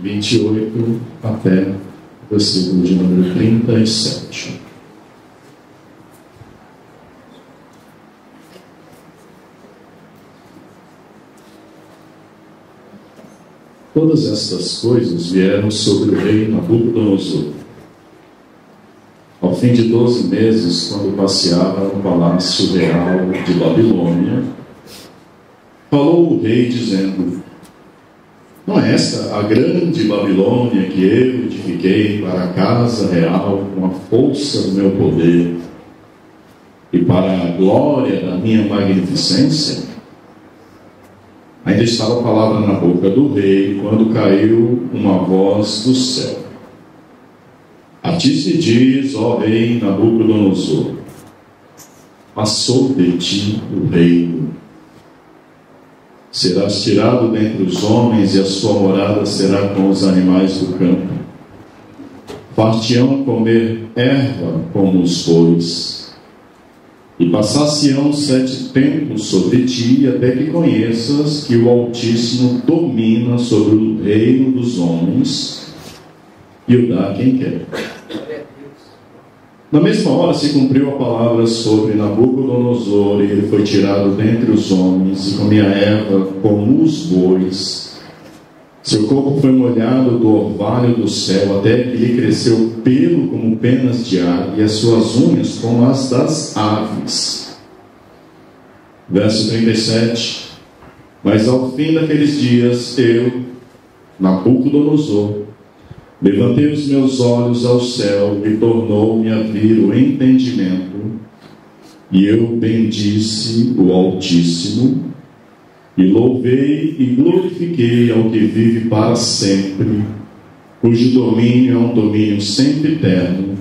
28 até o versículo de número 37. Todas estas coisas vieram sobre o rei Nabucodonosor. Ao fim de 12 meses, quando passeava no palácio real de Babilônia, falou o rei dizendo: não é esta a grande Babilônia que eu edifiquei para a casa real com a força do meu poder e para a glória da minha magnificência? Ainda estava a palavra na boca do rei, quando caiu uma voz do céu: a ti se diz, ó rei Nabucodonosor, passou de ti o reino. Serás tirado dentre os homens, e a sua morada será com os animais do campo. Far-te-ão comer erva como os bois, e passar-se-ão 7 tempos sobre ti, até que conheças que o Altíssimo domina sobre o reino dos homens e o dá a quem quer. Na mesma hora se cumpriu a palavra sobre Nabucodonosor, e ele foi tirado dentre os homens, e comia erva como os bois. Seu corpo foi molhado do orvalho do céu, até que lhe cresceu pelo como penas de águia, e as suas unhas como as das aves. Verso 37. Mas ao fim daqueles dias, eu, Nabucodonosor, levantei os meus olhos ao céu, e tornou-me a vir o entendimento, e eu bendisse o Altíssimo, e louvei e glorifiquei ao que vive para sempre, cujo domínio é um domínio sempre eterno,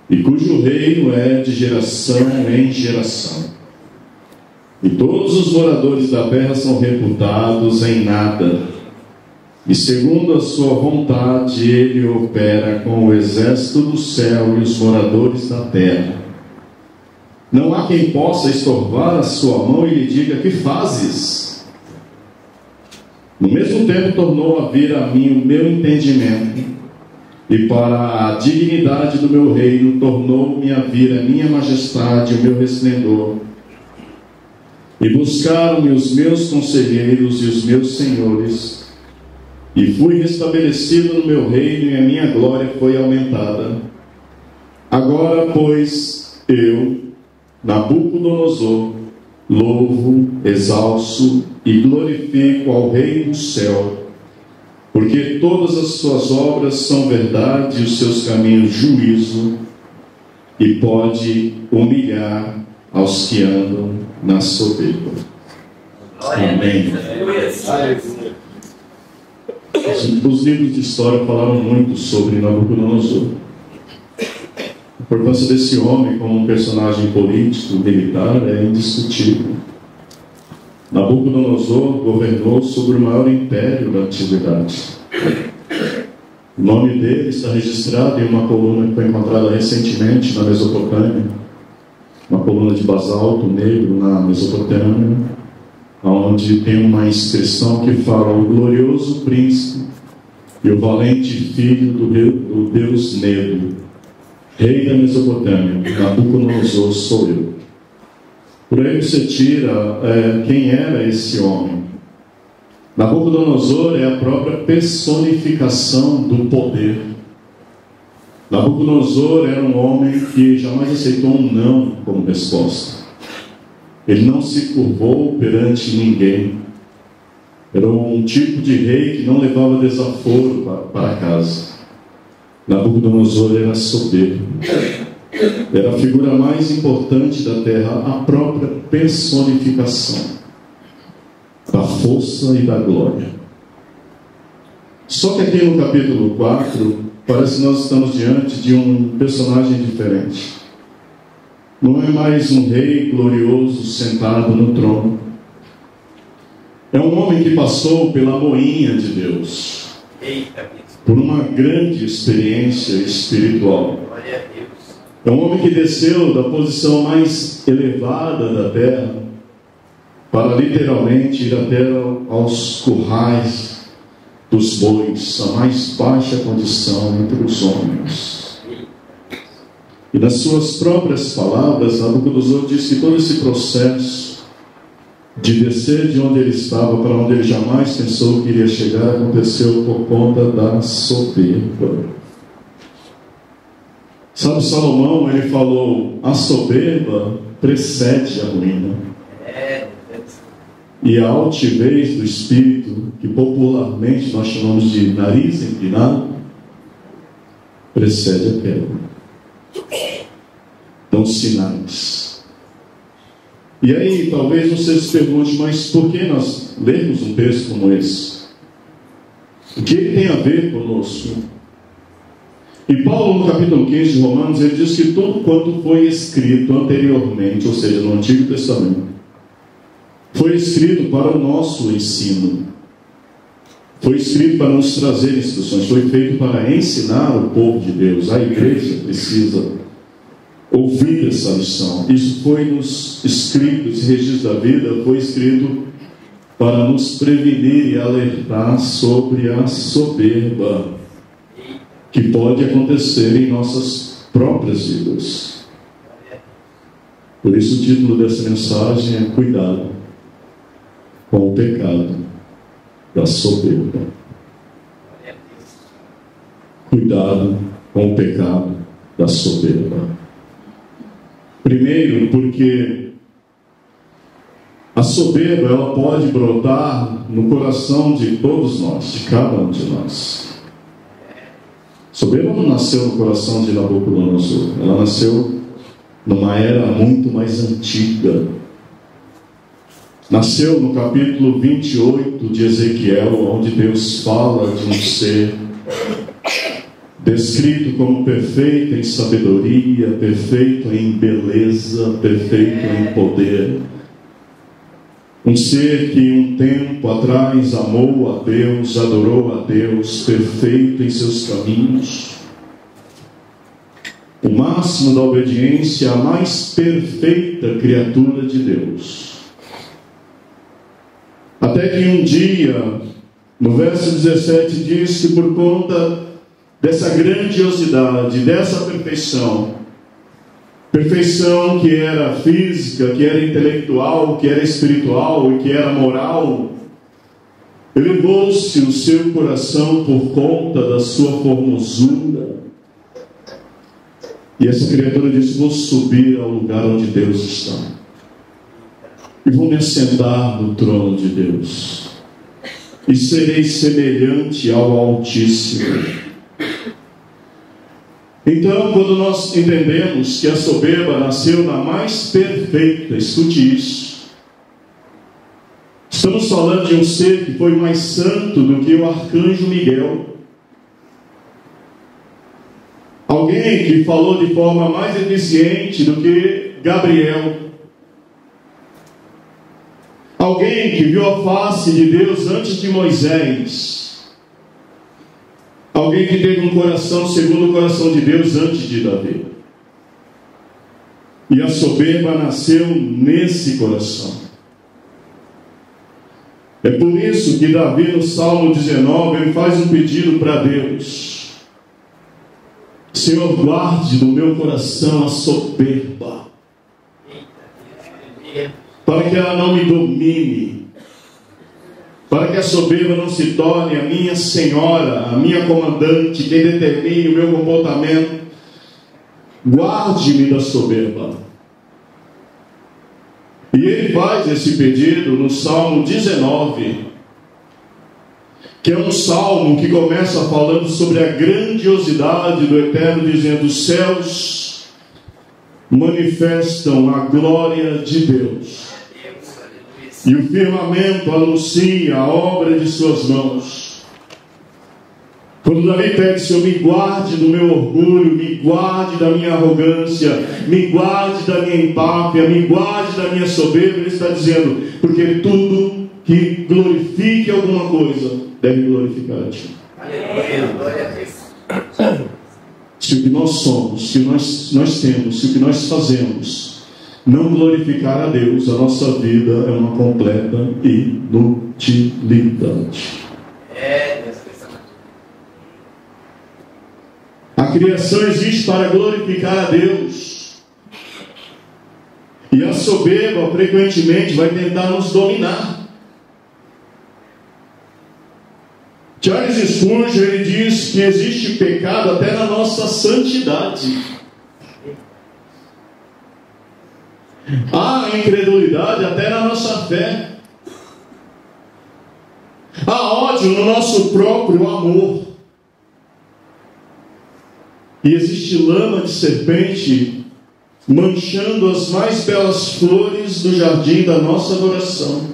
e cujo reino é de geração em geração. E todos os moradores da terra são reputados em nada, e segundo a sua vontade ele opera com o exército do céu e os moradores da terra. Não há quem possa estorvar a sua mão e lhe diga: que fazes? No mesmo tempo tornou a vir a mim o meu entendimento, e para a dignidade do meu reino tornou-me a vir a minha majestade e o meu resplendor. E buscaram-me os meus conselheiros e os meus senhores, e fui restabelecido no meu reino, e a minha glória foi aumentada. Agora, pois, eu, Nabucodonosor, louvo, exalço e glorifico ao Rei do céu, porque todas as suas obras são verdade e os seus caminhos juízo, e pode humilhar aos que andam na soberba. Amém. Os livros de história falaram muito sobre Nabucodonosor. A importância desse homem como um personagem político, militar, é indiscutível. Nabucodonosor governou sobre o maior império da antiguidade. O nome dele está registrado em uma coluna que foi encontrada recentemente na Mesopotâmia, uma coluna de basalto negro na Mesopotâmia, onde tem uma inscrição que fala: o glorioso príncipe e o valente filho do Deus negro, rei da Mesopotâmia, Nabucodonosor sou eu. Por aí você tira quem era esse homem. Nabucodonosor é a própria personificação do poder. Nabucodonosor era um homem que jamais aceitou um não como resposta. Ele não se curvou perante ninguém. Era um tipo de rei que não levava desaforo para casa. Nabucodonosor era soberbo. Era a figura mais importante da terra, a própria personificação da força e da glória. Só que aqui no capítulo 4, parece que nós estamos diante de um personagem diferente. Não é mais um rei glorioso sentado no trono. É um homem que passou pela moinha de Deus, por uma grande experiência espiritual. É um homem que desceu da posição mais elevada da terra para literalmente ir até aos currais dos bois, a mais baixa condição entre os homens. E nas suas próprias palavras, Nabucodonosor disse que todo esse processo de descer de onde ele estava para onde ele jamais pensou que iria chegar aconteceu por conta da soberba. Sabe, Salomão, ele falou: a soberba precede a ruína. E a altivez do espírito, que popularmente nós chamamos de nariz inclinado, precede a queda. Dão sinais. E aí, talvez você se pergunte: mas por que nós lemos um texto como esse? O que ele tem a ver conosco? E Paulo, no capítulo 15 de Romanos, ele diz que tudo quanto foi escrito anteriormente, ou seja, no Antigo Testamento, foi escrito para o nosso ensino. Foi escrito para nos trazer instruções. Foi feito para ensinar o povo de Deus. A igreja precisa ouvir essa lição. Isso foi nos escrito, esse registro da vida foi escrito para nos prevenir e alertar sobre a soberba que pode acontecer em nossas próprias vidas. Por isso o título dessa mensagem é Cuidado com o pecado da soberba. Cuidado com o pecado da soberba. Primeiro, porque a soberba ela pode brotar no coração de todos nós, de cada um de nós. Soberba não nasceu no coração de Nabucodonosor, ela nasceu numa era muito mais antiga. Nasceu no capítulo 28 de Ezequiel, onde Deus fala de um ser descrito como perfeito em sabedoria, perfeito em beleza, perfeito em poder. Um ser que um tempo atrás amou a Deus, adorou a Deus, perfeito em seus caminhos. O máximo da obediência, a mais perfeita criatura de Deus. Até que um dia, no verso 17, diz que por conta dessa grandiosidade, dessa perfeição que era física, que era intelectual, que era espiritual e que era moral, elevou-se o seu coração por conta da sua formosura. E essa criatura disse: vou subir ao lugar onde Deus está e vou me assentar no trono de Deus e serei semelhante ao Altíssimo. Então, quando nós entendemos que a soberba nasceu na mais perfeita, escute isso, estamos falando de um ser que foi mais santo do que o arcanjo Miguel. Alguém que falou de forma mais eficiente do que Gabriel. Alguém que viu a face de Deus antes de Moisés. Alguém que teve um coração segundo o coração de Deus antes de Davi. E a soberba nasceu nesse coração. É por isso que Davi, no Salmo 19, ele faz um pedido para Deus: Senhor, guarde no meu coração a soberba, para que ela não me domine, para que a soberba não se torne a minha senhora, a minha comandante, quem determine o meu comportamento. Guarde-me da soberba. E ele faz esse pedido no Salmo 19, que é um salmo que começa falando sobre a grandiosidade do Eterno, dizendo: os céus manifestam a glória de Deus, e o firmamento anuncia a obra de suas mãos. Quando Davi pede: Senhor, me guarde do meu orgulho, me guarde da minha arrogância, me guarde da minha empáfia, me guarde da minha soberba, ele está dizendo: porque tudo que glorifique alguma coisa deve glorificar a Ti. Se o que nós somos, se nós temos, se o que nós fazemos não glorificar a Deus, a nossa vida é uma completa inutilidade. A criação existe para glorificar a Deus. E a soberba frequentemente vai tentar nos dominar. Charles Spurgeon, ele diz que existe pecado até na nossa santidade. Há incredulidade até na nossa fé. Há ódio no nosso próprio amor. E existe lama de serpente manchando as mais belas flores do jardim da nossa adoração.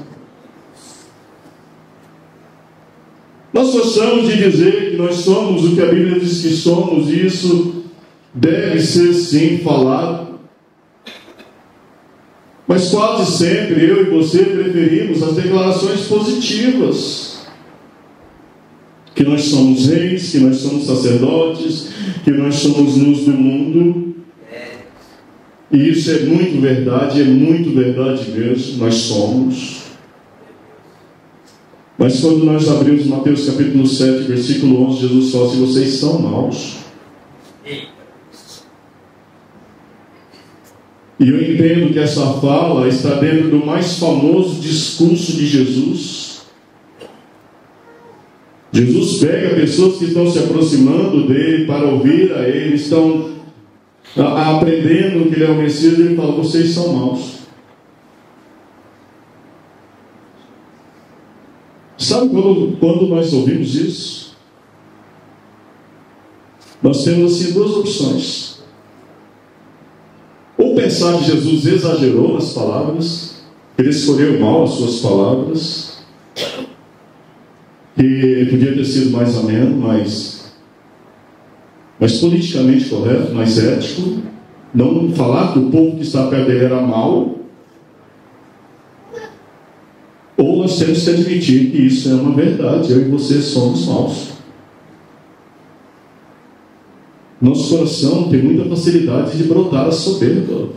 Nós gostamos de dizer que nós somos o que a Bíblia diz que somos, e isso deve ser sim falado. Mas quase sempre eu e você preferimos as declarações positivas. Que nós somos reis, que nós somos sacerdotes, que nós somos luz do mundo. E isso é muito verdade mesmo, nós somos. Mas quando nós abrimos Mateus capítulo 7, versículo 11, Jesus fala assim: vocês são maus. E eu entendo que essa fala está dentro do mais famoso discurso de Jesus. Jesus pega pessoas que estão se aproximando dele para ouvir a ele, estão aprendendo que ele é o Messias, e ele fala: vocês são maus. Sabe quando nós ouvimos isso? Nós temos assim duas opções. Ou pensar que Jesus exagerou nas palavras, ele escolheu mal as suas palavras, que podia ter sido mais ameno, mais politicamente correto, mais ético, não falar que o povo que está perto dele era mau. Ou nós temos que admitir que isso é uma verdade, eu e você somos maus. Nosso coração tem muita facilidade de brotar a soberba,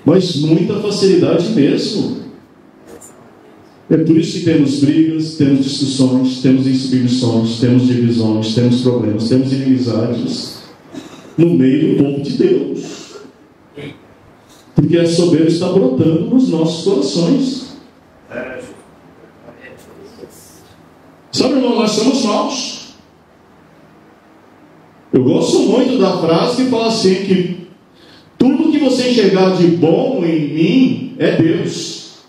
mas muita facilidade mesmo. É por isso que temos brigas, temos discussões, temos insubmissões, temos divisões, temos problemas, temos inimizades no meio do povo de Deus, porque a soberba está brotando nos nossos corações. Sabe, irmão, nós somos maus. Eu gosto muito da frase que fala assim, que tudo que você enxergar de bom em mim é Deus.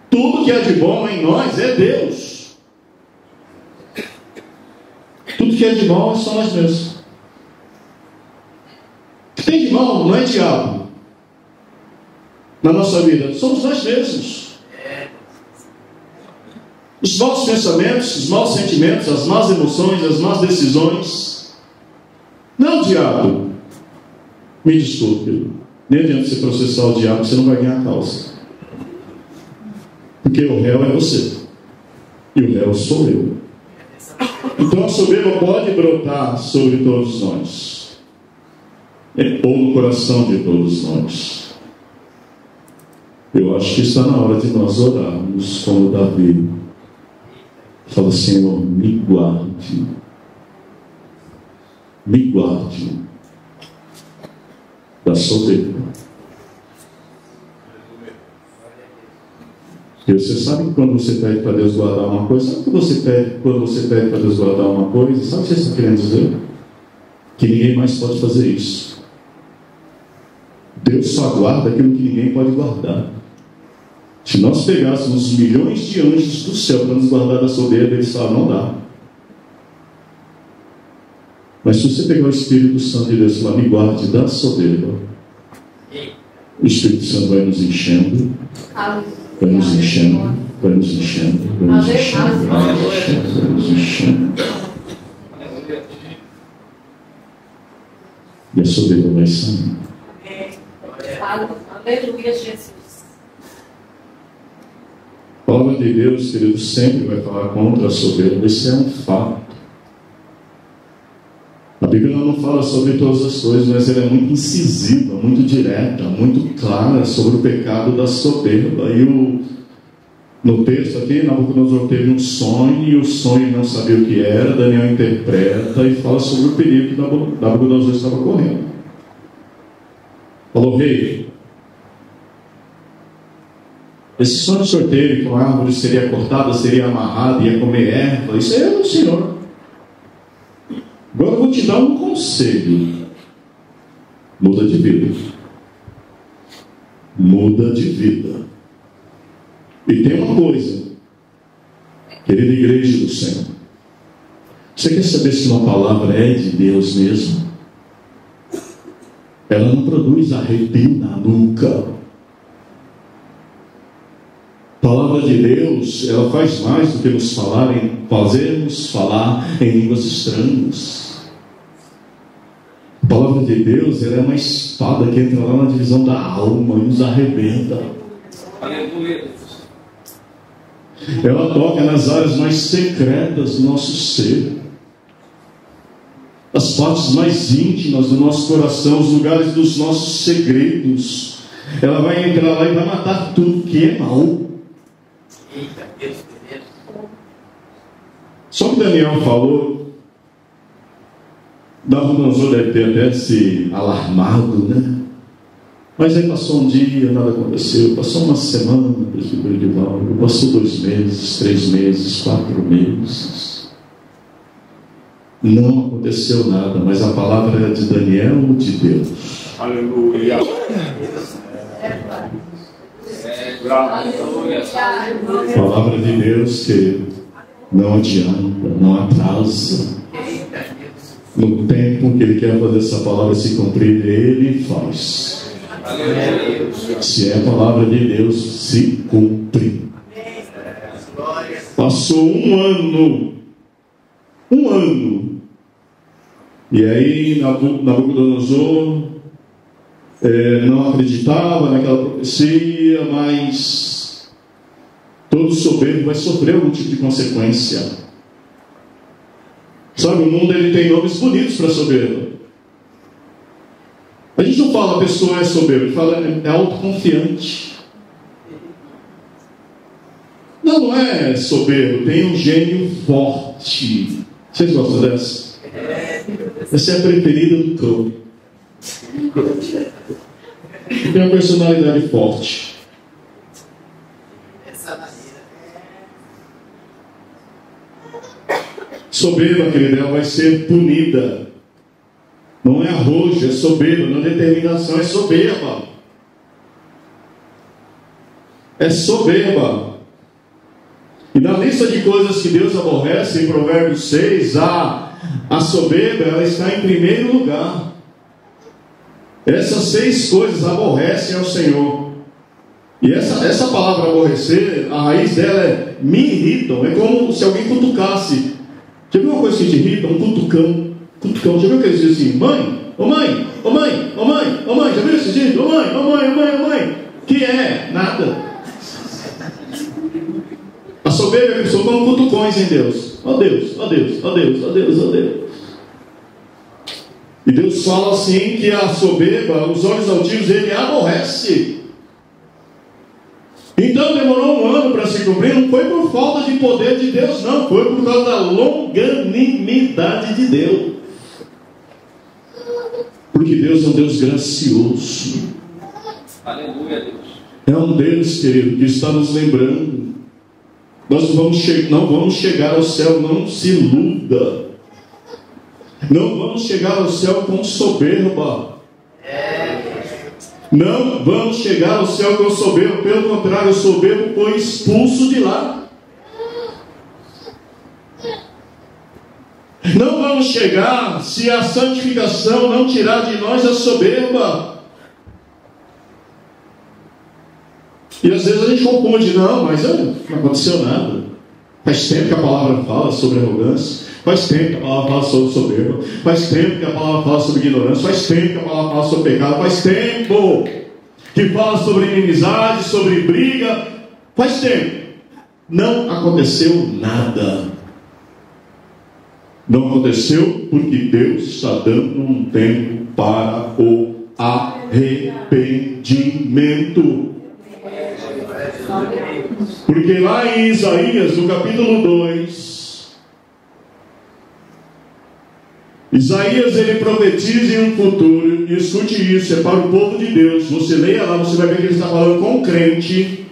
Tudo que é de bom em nós é Deus. Tudo que é de mal é só nós mesmos. O que tem de mal não é diabo na nossa vida, somos nós mesmos. Os maus pensamentos, os maus sentimentos, as más emoções, as más decisões. Não, diabo. Me desculpe, nem adianta você processar o diabo, você não vai ganhar a causa. Porque o réu é você. E o réu sou eu. Então a soberba pode brotar sobre todos nós. Ou no coração de todos nós. Eu acho que está na hora de nós orarmos como Davi. Fala: Senhor, me guarde da soberba. E você sabe que quando você pede para Deus guardar uma coisa, sabe o que você pede quando você pede para Deus guardar uma coisa? Sabe o que você está querendo dizer? Que ninguém mais pode fazer isso. Deus só guarda aquilo que ninguém pode guardar. Se nós pegássemos milhões de anjos do céu para nos guardar da soberba, eles falam: não dá. Mas se você pegar o Espírito Santo de Deus e falar: me guarde da soberba, o Espírito Santo vai nos enchendo, vai nos enchendo, vai nos enchendo, vai nos enchendo, vai nos enchendo. E a soberba vai saindo. Aleluia, Jesus. A palavra de Deus, querido, sempre vai falar contra a soberba. Isso é um fato. A Bíblia não fala sobre todas as coisas, mas ela é muito incisiva, muito direta, muito clara sobre o pecado da soberba. E No texto aqui, Nabucodonosor teve um sonho, e o sonho não sabia o que era. Daniel interpreta e fala sobre o perigo que Nabucodonosor estava correndo. Falou: rei, esse sonho que o senhor teve, que uma árvore seria cortada, seria amarrada, ia comer erva, isso aí é do senhor. Agora eu vou te dar um conselho: muda de vida. Muda de vida. E tem uma coisa, querida igreja do Senhor, você quer saber se uma palavra é de Deus mesmo? Ela não produz arrepio na nuca. A palavra de Deus, ela faz mais do que nos fazermos falar em línguas estranhas. A palavra de Deus, ela é uma espada que entra lá na divisão da alma e nos arrebenta. Aleluia. Ela toca nas áreas mais secretas do nosso ser, as partes mais íntimas do nosso coração, os lugares dos nossos segredos. Ela vai entrar lá e vai matar tudo que é mal. Só que Daniel falou, Nabucodonosor deve ter até se alarmado, né? Mas aí passou um dia, nada aconteceu. Passou uma semana, passou 2 meses, 3 meses, 4 meses. Não aconteceu nada, mas a palavra era de Daniel ou de Deus? Aleluia. A palavra de Deus que não adianta, não atrasa. No tempo que Ele quer fazer essa palavra se cumprir, Ele faz. Se é a palavra de Deus, se cumpre. Passou um ano, e aí Nabucodonosor não acreditava naquela profecia, mas todo soberbo vai sofrer algum tipo de consequência. Sabe, o mundo ele tem nomes bonitos para soberbo. A gente não fala a pessoa é soberba, a gente fala é autoconfiante. Não é soberbo, tem um gênio forte. Vocês gostam dessa? Essa é a preferida do cão. Tem uma personalidade forte. Soberba, querida, ela vai ser punida. Não é arrojo, é soberba. Não é determinação, é soberba. É soberba. E na lista de coisas que Deus aborrece, em Provérbios 6, a soberba, ela está em primeiro lugar. Essas 6 coisas aborrecem ao Senhor. E essa palavra aborrecer, a raiz dela é me irritam. É como se alguém cutucasse. Já viu uma coisa que te irrita? Um cutucão. Cutucão. Já viu que eles dizem assim: mãe, ô mãe, ô mãe, ô mãe, ô mãe. Já viu esse jeito? Ô mãe, ô mãe, ô mãe, ô mãe. Que é? Nada. A soberba é a pessoa como cutucões em Deus. Ó Deus, ó Deus, ó Deus, ó Deus, ó Deus. E Deus fala assim que a soberba, os olhos altivos, Ele aborrece. Então demorou 1 ano para se cumprir. Não foi por falta de poder de Deus, não. Foi por causa da longanimidade de Deus. Porque Deus é um Deus gracioso. Aleluia, Deus. É um Deus, querido, que está nos lembrando. Nós não vamos chegar ao céu, não se iluda. Não vamos chegar ao céu com soberba. Não vamos chegar ao céu com soberbo. Pelo contrário, o soberbo foi expulso de lá. Não vamos chegar se a santificação não tirar de nós a soberba. E às vezes a gente confunde. Não, mas não aconteceu nada. Faz tempo que a palavra fala sobre arrogância. Faz tempo que a palavra fala sobre soberba. Faz tempo que a palavra fala sobre ignorância. Faz tempo que a palavra fala sobre pecado. Faz tempo que fala sobre inimizade, sobre briga. Faz tempo. Não aconteceu nada. Não aconteceu porque Deus está dando um tempo para o arrependimento. Porque lá em Isaías, no capítulo 2, Isaías ele profetiza em um futuro, e escute isso, é para o povo de Deus. Você leia lá, você vai ver que ele está falando com o crente.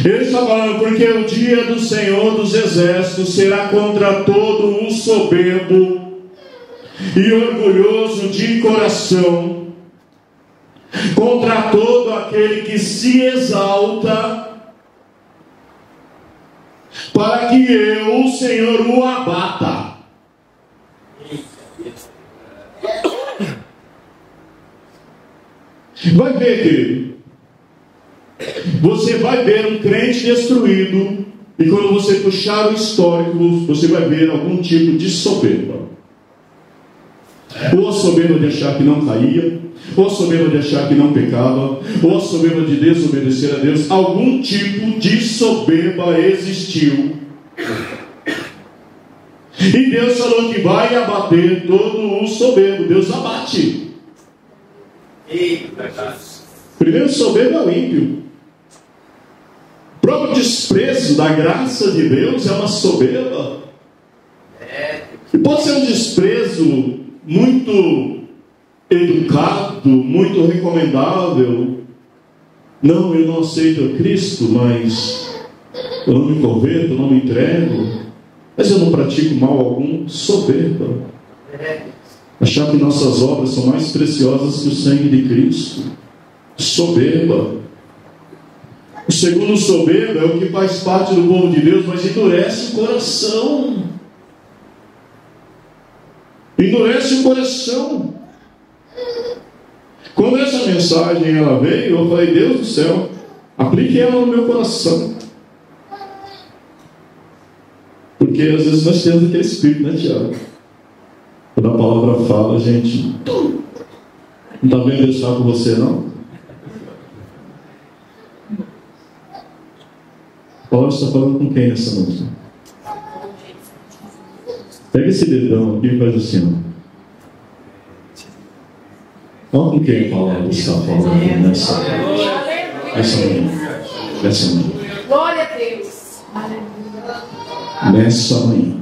Ele está falando, porque o dia do Senhor dos Exércitos será contra todo o soberbo e orgulhoso de coração, contra todo aquele que se exalta, para que eu, o Senhor, o abata. Vai ver, querido. Você vai ver um crente destruído, e quando você puxar o histórico, você vai ver algum tipo de soberba. Ou a soberba de achar que não caía, ou a soberba de achar que não pecava, ou a soberba de desobedecer a Deus. Algum tipo de soberba existiu. E Deus falou que vai abater todo o soberbo. Deus abate. Primeiro soberbo é o ímpio. O próprio desprezo da graça de Deus é uma soberba. E pode ser um desprezo muito educado, muito recomendável. Não, eu não aceito a Cristo, mas eu não me converto, eu não me entrego, mas eu não pratico mal algum. Soberba. Achar que nossas obras são mais preciosas que o sangue de Cristo. Soberba. O segundo soberbo é o que faz parte do povo de Deus, mas endurece o coração. Endurece o coração. Quando essa mensagem ela veio, eu falei, Deus do céu, aplique ela no meu coração. Porque às vezes nós temos aquele espírito, né, Tiago? Quando a palavra fala, a gente não está vendo Deus falar com você, não? A palavra está falando com quem nessa noite? Pega esse dedão aqui e faz assim, ó. Olha com quem a palavra está falando nessa manhã. Nessa manhã. Glória a Deus. Nessa manhã.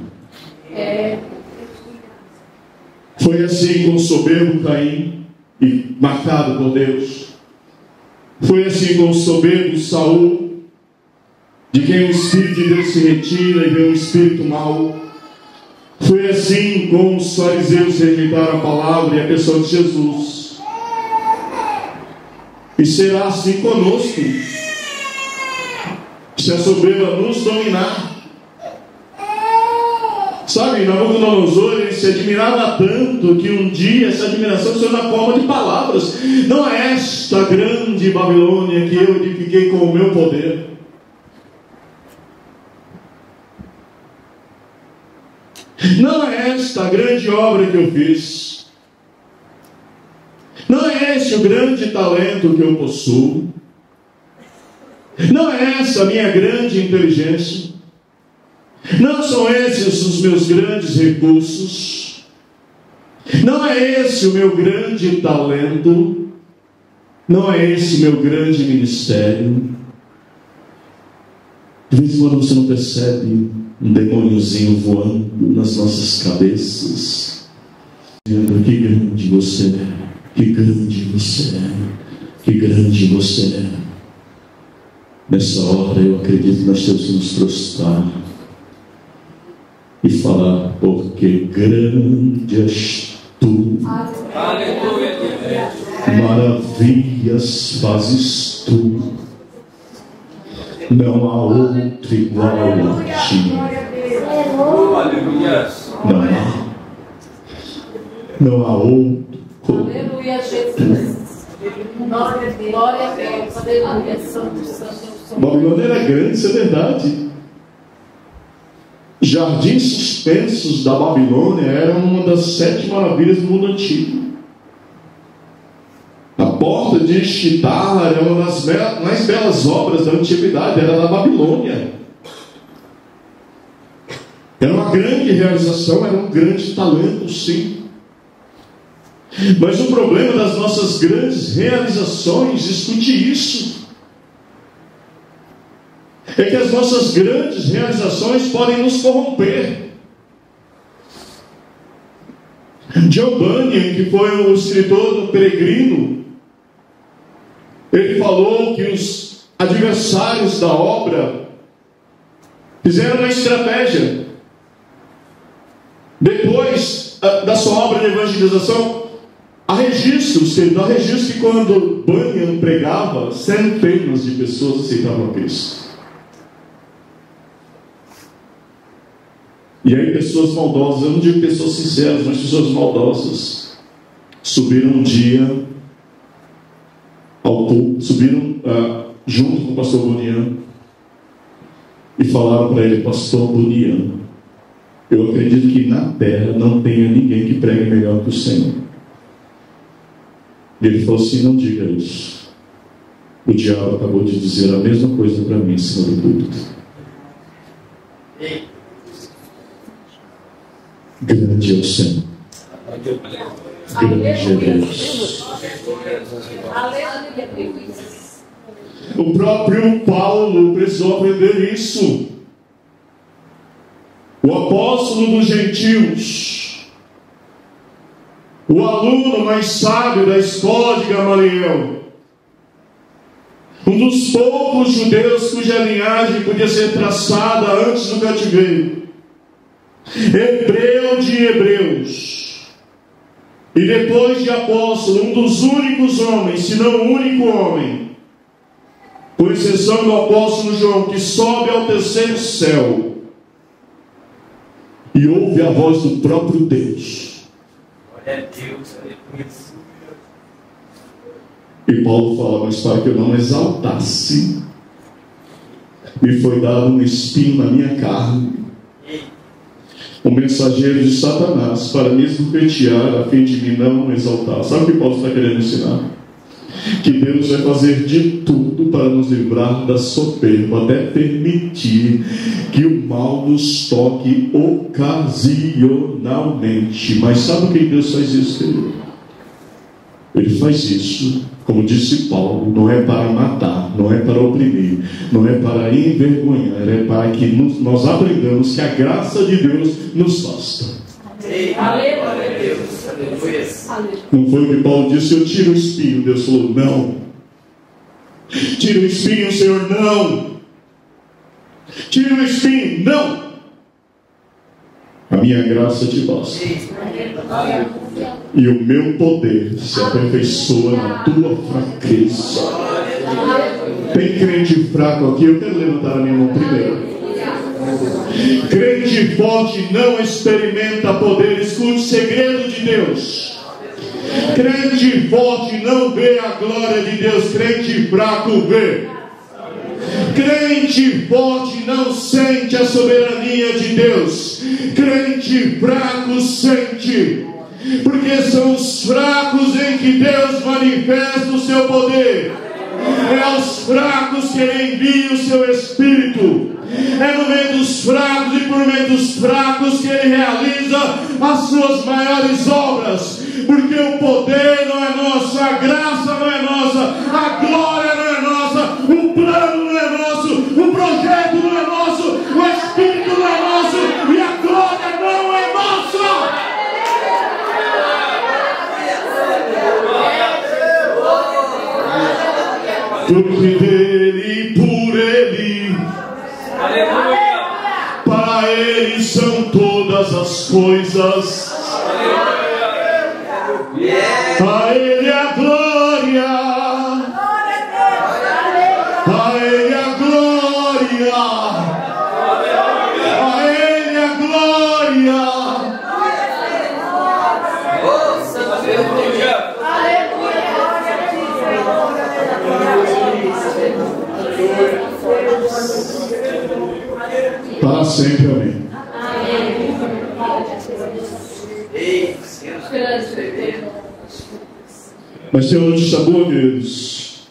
Foi assim com o soberbo Caim, e marcado por Deus. Foi assim com o soberbo Saul, de quem o Espírito de Deus se retira e vem um espírito mau. Foi assim com os fariseus rejeitaram a palavra e a pessoa de Jesus. E será assim conosco, se a soberba nos dominar. Sabe, Nabucodonosor, ele se admirava tanto que um dia essa admiração se tornou na forma de palavras. Não é esta grande Babilônia que eu edifiquei com o meu poder. Não é esta a grande obra que eu fiz. Não é este o grande talento que eu possuo. Não é essa a minha grande inteligência. Não são esses os meus grandes recursos. Não é esse o meu grande talento. Não é esse o meu grande ministério. De vez em quando você não percebe um demôniozinho voando nas nossas cabeças, dizendo: que grande você é, que grande você é, que grande você é. Nessa hora eu acredito que nós temos que nos prostrar e falar: porque grande és tu, maravilhas fazes tu, não há outro igual a ti. Não há outro. Aleluia, Jesus. Glória a Deus. Aleluia, santo, santo. Babilônia era grande, isso é verdade. Jardins suspensos da Babilônia eram uma das 7 maravilhas do mundo antigo. A porta de Shitar era uma das mais belas obras da antiguidade, era da Babilônia. Era uma grande realização, era um grande talento, sim. Mas o problema das nossas grandes realizações, escute isso, é que as nossas grandes realizações podem nos corromper. John Bunyan, que foi o escritor do Peregrino, ele falou que os adversários da obra fizeram uma estratégia. Depois da sua obra de evangelização, há registros que quando Bunyan pregava, centenas de pessoas aceitavam a Cristo. E aí pessoas maldosas, eu não digo pessoas sinceras, mas pessoas maldosas, subiram um dia ao púlpito, junto com o pastor Bunyan, e falaram para ele: pastor Bunyan, eu acredito que na terra não tenha ninguém que pregue melhor que o Senhor. E ele falou assim: não diga isso. O diabo acabou de dizer a mesma coisa para mim em cima do púlpito. Grande é o Senhor. Grande é Deus. O próprio Paulo precisou aprender isso. O apóstolo dos gentios, o aluno mais sábio da escola de Gamaliel, um dos poucos judeus cuja linhagem podia ser traçada antes do cativeiro, hebreu de hebreus, e depois de apóstolo, um dos únicos homens, se não o único homem, com exceção do apóstolo João, que sobe ao terceiro céu e ouve a voz do próprio Deus. E Paulo fala: mas para que eu não exaltasse, me foi dado um espinho na minha carne, um mensageiro de Satanás, para me esbofetear, a fim de me não exaltar. Sabe o que Paulo está querendo ensinar? Que Deus vai fazer de tudo para nos livrar da soberba, até permitir que o mal nos toque ocasionalmente. Mas sabe o que Deus faz isso, querido? Ele faz isso, como disse Paulo, não é para matar, não é para oprimir, não é para envergonhar, é para que nós aprendamos que a graça de Deus nos basta. Aleluia. Não foi o que Paulo disse: eu tiro o espinho. Deus falou: não. Tira o espinho, Senhor, não. Tira o espinho, não. A minha graça te basta, e o meu poder se aperfeiçoa na tua fraqueza. Tem crente fraco aqui? Eu quero levantar a minha mão primeiro. Crente forte não experimenta poder. Escute o segredo de Deus. Crente forte não vê a glória de Deus. Crente fraco vê. Crente forte não sente a soberania de Deus. Crente fraco sente. Porque são os fracos em que Deus manifesta o seu poder. É aos fracos que Ele envia o seu Espírito. É no meio dos fracos e por meio dos fracos que Ele realiza as suas maiores obras. Porque o poder não é nosso, a graça não é nossa, a glória não é nossa, o plano não é nosso, o projeto não é nosso, o Espírito não é nosso e a glória não é nossa. Porque dele, por ele, para ele são todas as coisas. A ele a glória, a ele a glória, a ele a glória. Para sempre, amém. Mas tem uma notícia boa, queridos,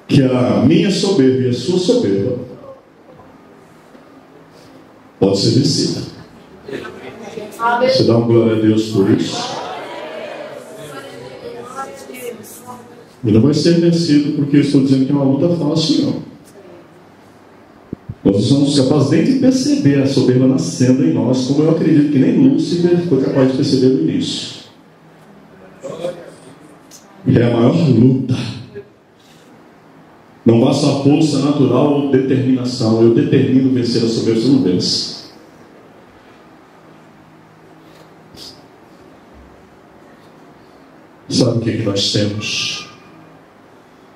que a minha soberba e a sua soberba pode ser vencida. Você dá uma glória a Deus por isso? E não vai ser vencido porque eu estou dizendo que é uma luta fácil, não. Nós não somos capazes nem de perceber a soberba nascendo em nós, como eu acredito que nem Lúcifer foi capaz de perceber no início. É a maior luta. Não basta a força natural ou determinação. Eu determino vencer a soberba, você não vence. Sabe o que nós temos?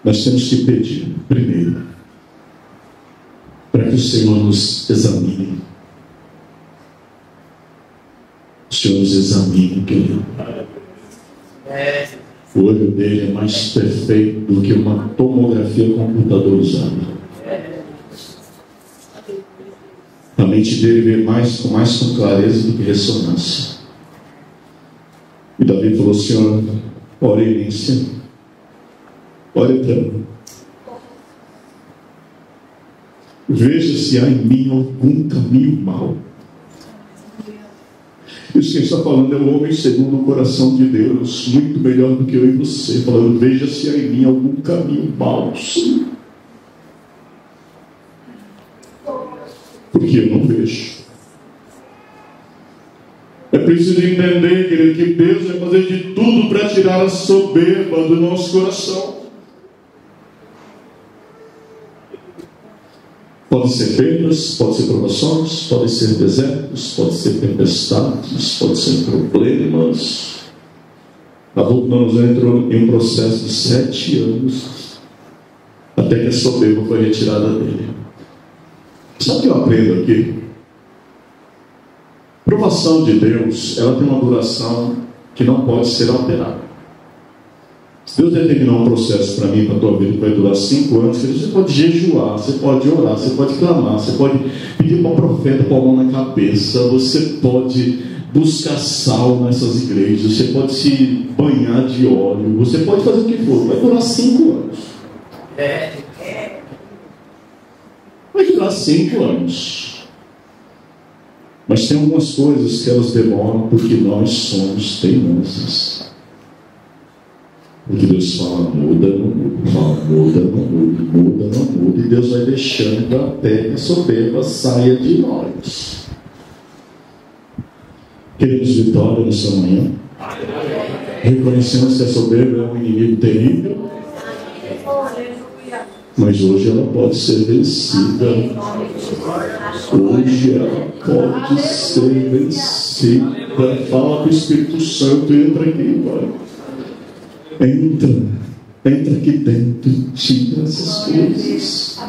Nós temos que pedir, primeiro, para que o Senhor nos examine. O Senhor nos examine, querido. O olho dele é mais perfeito do que uma tomografia computadorizada. A mente dele vê mais com clareza do que ressonância. E Davi falou: Senhor, ore em si. Ore para mim. Veja se há em mim algum caminho mau. Isso que está falando é o homem segundo o coração de Deus, muito melhor do que eu e você, falando: veja se há em mim algum caminho mau. Porque eu não vejo. É preciso entender, querido, que Deus vai fazer de tudo para tirar a soberba do nosso coração. Podem ser perdas, podem ser provações, podem ser desertos, podem ser tempestades, podem ser problemas. Nabucodonosor entrou em um processo de 7 anos até que a soberba foi retirada dele. Sabe o que eu aprendo aqui? A provação de Deus, ela tem uma duração que não pode ser alterada. Se Deus determinar um processo para mim, para a tua vida, que vai durar 5 anos, você pode jejuar, você pode orar, você pode clamar, você pode pedir para o profeta pôr a mão na cabeça, você pode buscar sal nessas igrejas, você pode se banhar de óleo, você pode fazer o que for, vai durar 5 anos. Vai durar 5 anos. Mas tem algumas coisas que elas demoram porque nós somos teimosos. Porque Deus fala: muda, não muda, fala: muda, não muda, muda, não muda, e Deus vai deixando até que a soberba saia de nós. Queremos vitória nessa manhã? Reconhecemos que a soberba é um inimigo terrível, mas hoje ela pode ser vencida. Hoje ela pode ser vencida. Fala com o Espírito Santo, entra aqui, Pai. Entra aqui dentro e tira essas coisas.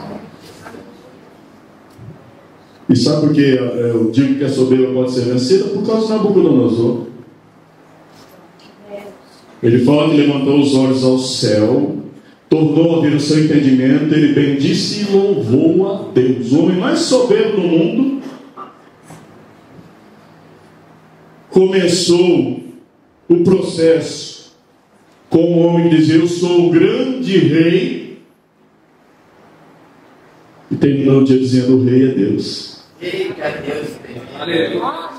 E sabe por que eu digo que a soberba pode ser vencida? Por causa de Nabucodonosor. Ele fala que levantou os olhos ao céu, tornou a vir o seu entendimento, ele bendisse e louvou a Deus. O homem mais soberbo do mundo começou o processo com o homem que dizia: eu sou o grande rei, e terminou o dia dizendo: o rei é Deus. Eita Deus, aleluia.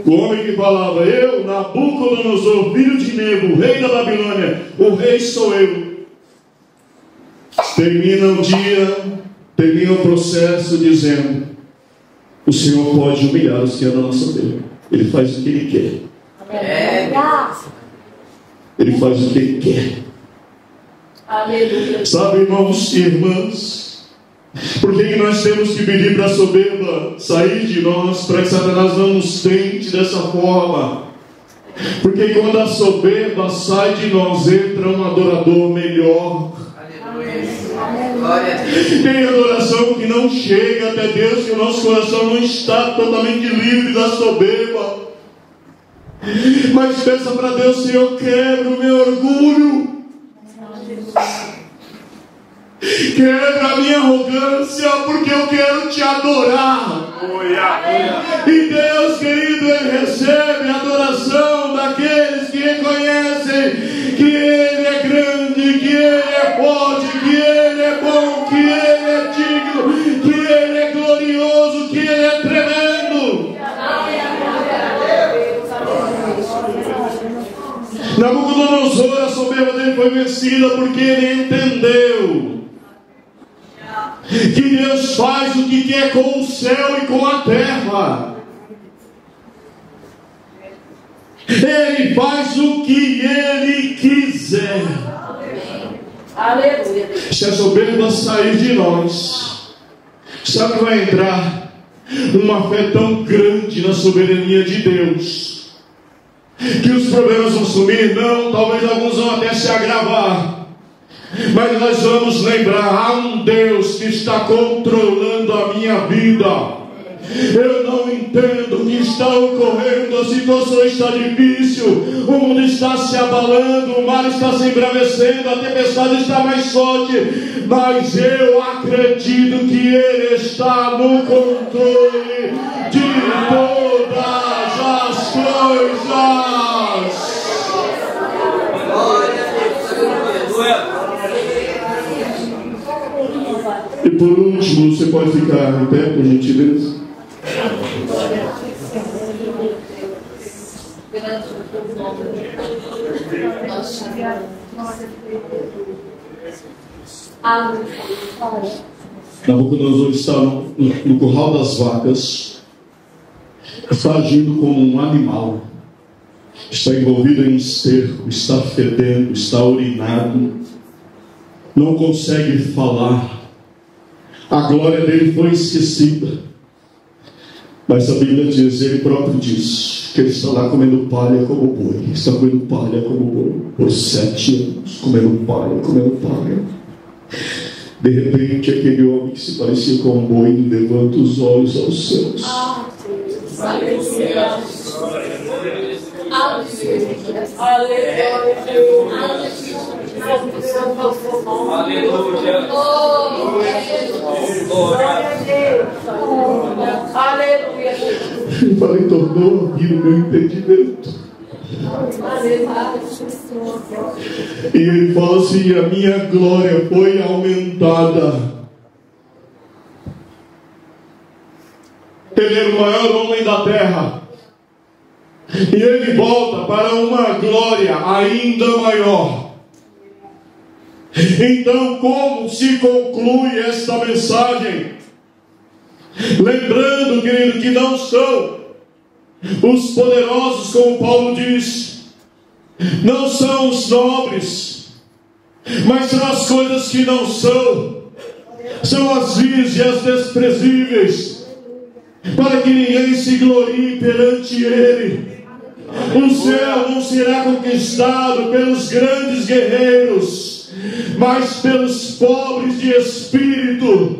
O homem que falava: eu, Nabucodonosor, filho de Nebo, rei da Babilônia, o rei sou eu. Termina o dia, termina o processo dizendo: o Senhor pode humilhar os que andam na soberba. Ele faz o que Ele quer. Ele faz o que Ele quer. Aleluia. Sabe, irmãos e irmãs, por que nós temos que pedir para a soberba sair de nós, para que Satanás não nos tente dessa forma? Porque quando a soberba sai de nós, entra um adorador melhor. Tem adoração que não chega até Deus, que o nosso coração não está totalmente livre da soberba. Mas peça para Deus: Senhor, quebra o meu orgulho, quebra a minha arrogância, porque eu quero te adorar. E Deus, querido, Ele recebe a adoração daqueles que reconhecem que Ele é grande, que Ele é forte, que Ele é bom, que Ele é digno, que Ele é glorioso, que Ele é tremendo. Nabucodonosor, a soberba dele foi vencida porque ele entendeu Deus faz o que quer com o céu e com a terra. Ele faz o que Ele quiser. Aleluia. Se a soberba sair de nós, sabe que vai entrar uma fé tão grande na soberania de Deus, que os problemas vão sumir? Não, talvez alguns vão até se agravar, mas nós vamos lembrar: há um Deus que está controlando a minha vida. Eu não entendo o que está ocorrendo, a situação está difícil, o mundo está se abalando, o mar está se embravecendo, a tempestade está mais forte, mas eu acredito que Ele está no controle de todas as coisas. E por último, você pode ficar em pé, por gentileza? Nabucodonosor está no curral das vacas, está agindo como um animal, está envolvido em esterco, está fedendo, está urinado, não consegue falar. A glória dele foi esquecida. Mas a Bíblia diz, ele próprio diz, que ele está lá comendo palha como boi. Está comendo palha como boi por 7 anos, comendo palha. De repente, aquele homem que se parecia com um boi levanta os olhos aos céus. Aleluia. Ele fala, tornou a vir o meu entendimento. E ele fala assim: a minha glória foi aumentada. Ele era o maior homem da terra, e ele volta para uma glória ainda maior. Então, como se conclui esta mensagem? Lembrando, querido, que não são os poderosos, como Paulo diz, não são os nobres, mas são as coisas que não são as vis e as desprezíveis, para que ninguém se glorie perante Ele. O céu não será conquistado pelos grandes guerreiros, mas pelos pobres de espírito.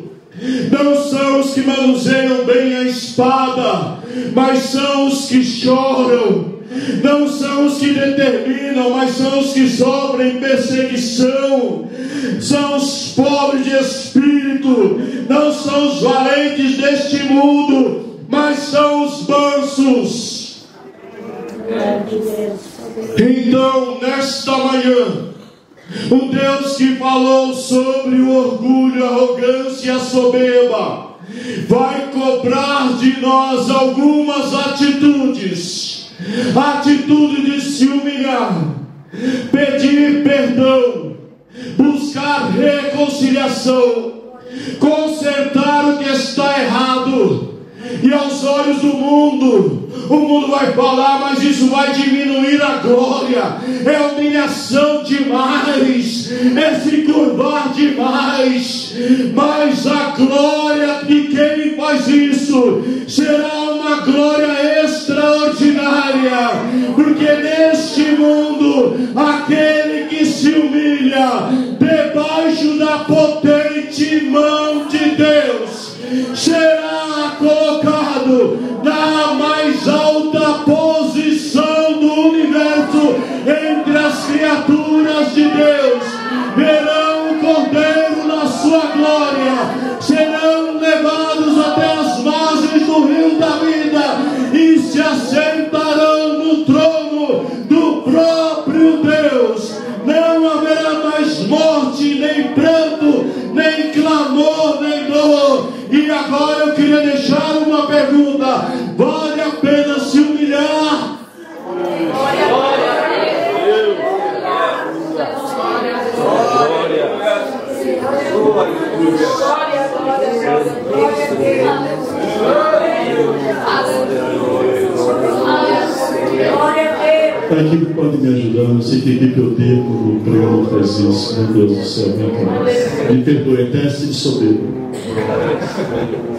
Não são os que manuseiam bem a espada, mas são os que choram. Não são os que determinam, mas são os que sofrem perseguição. São os pobres de espírito. Não são os valentes deste mundo, mas são os mansos. Então, nesta manhã, o Deus que falou sobre o orgulho, a arrogância e a soberba vai cobrar de nós algumas atitudes. A atitude de se humilhar, pedir perdão, buscar reconciliação, consertar o que está errado. E aos olhos do mundo, o mundo vai falar, mas isso vai diminuir a glória. É humilhação demais, é se curvar demais. Mas a glória de quem faz isso será uma glória extraordinária, porque neste mundo, aquele que se humilha debaixo da potente mão de Deus será colocado na mais alta posição do universo entre as criaturas de Deus. Verão o Cordeiro na sua glória, serão levados até as margens do rio da vida e se assentarão no trono do próprio Deus. Não haverá mais morte, nem pranto, nem clamor, nem dor. E agora eu queria deixar uma pergunta: vale a pena se humilhar? Aqui que pode me ajudar, não sei o que eu devo no programa faz isso, meu Deus do céu, minha cara. Me perdoe, teste de soberbo.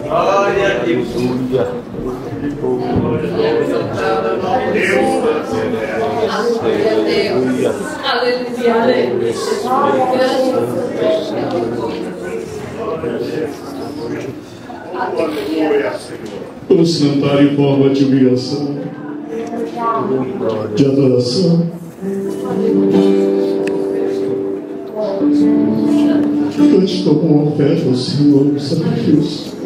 Glória a Deus. Vamos cantar em forma de humilhação, de adoração. Cante como uma oferta ao Senhor, um sacrifício.